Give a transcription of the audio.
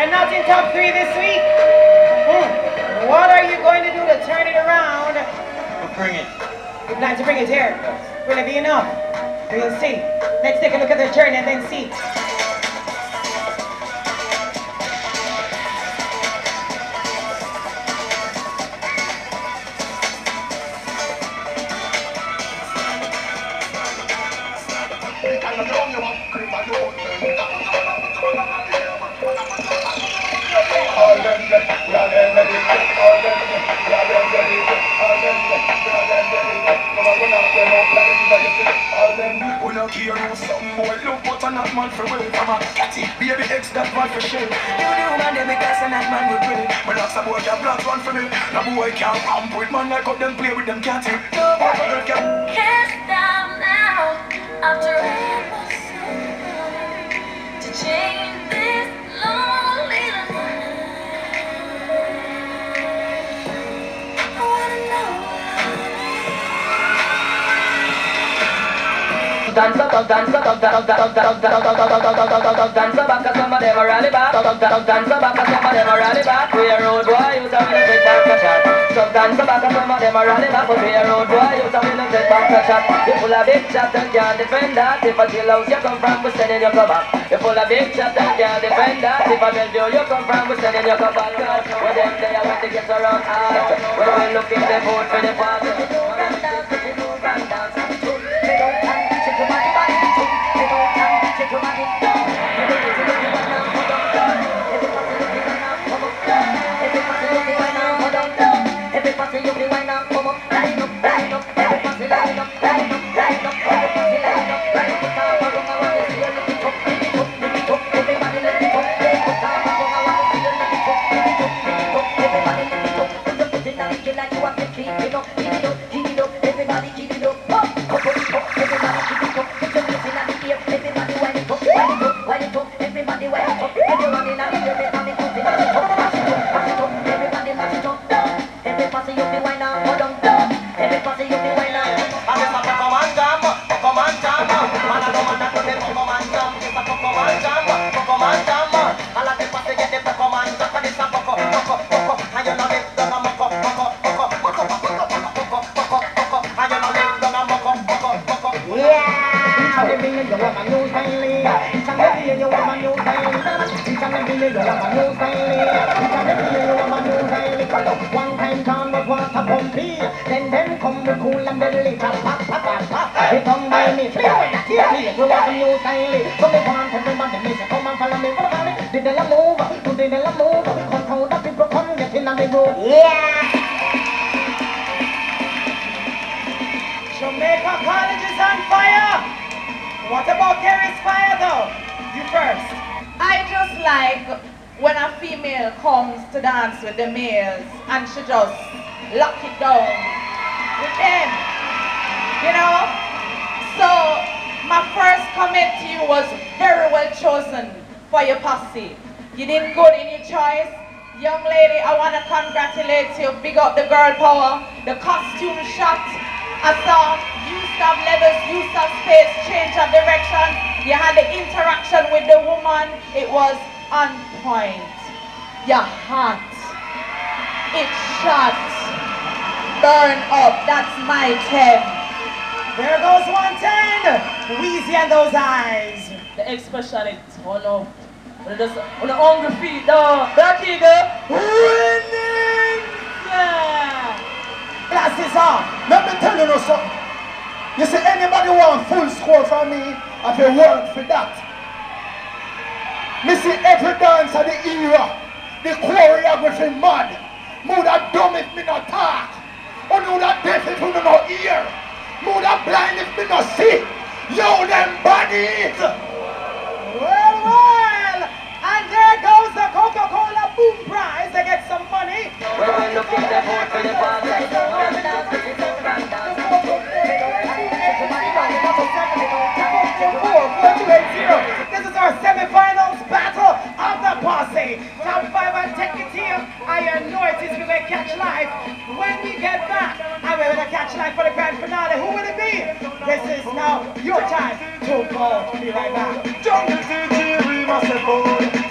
You're not in top 3 this week. What are you going to do to turn it around? We'll bring it. You plan to bring it here? Will it be enough? We'll see. Let's take a look at the journey and then see. Baby X that one for sure. You the woman them make us and that man will pray. When I support your blood run for me. The boy can't pump with man like up them play with them can't you? No boy can't stop now. After it was so hard to change this lonely life. I wanna know. Dance up, dance up, dance up, dance up, cause some of them are rally back. Dance up, cause some of them are rally back. We a road boy, you tell me to take back the shot. So dance up, cause some of them are rally back. But we a road boy, you tell me to take back the shot. You full of big shot and can't defend that. If a jailhouse you come from, we sending you come back. You full of big shot and can't defend that. If a Bellevue you come from, we sending you come back. When them they are when they get around hard. When we looking the boat for the party. Then come with cool and deadly pop, pop, pop, pop, pop. They come by me, clear with that, clear, we want a new style. So they want everybody, they say, come and follow me, follow me. Did they move? Did they move? Come how the people come, get in on the road. Yeah! Jamaica College is on fire! What about Gary's fire though? You first. I just like when a female comes to dance with the males and she just lock it down with them, you know? So my first comment to you was very well chosen for your posse. You did good in your choice. Young lady, I want to congratulate you. Big up the girl power. The costume shot, I saw use of levels, use of space, change of direction. You had the interaction with the woman. It was on point. You're hot. It shot. Burn up. That's my 10. There goes 110. Wheezy and those eyes. The expression is on up. On the hungry feet, though. That nigga winning. Glasses off. Let me tell you something. You see, anybody want full score from me, I have work for that. Me see every dance of the era, the choreography mad. Mood a dumb if me not talk. Or mood a deaf if me not hear. Mood a blind if me not see. Yo, them bodies. Well, well. And there goes the Coca-Cola Boom Prize. They get some money. This is our semi-finals battle of the Possie. Top 5 and take it here. I know it is we will catch life. When we get back, and we're going to catch life for the grand finale. Who will it be? This is now your time to go. Be right back. Jungle DJ, we must have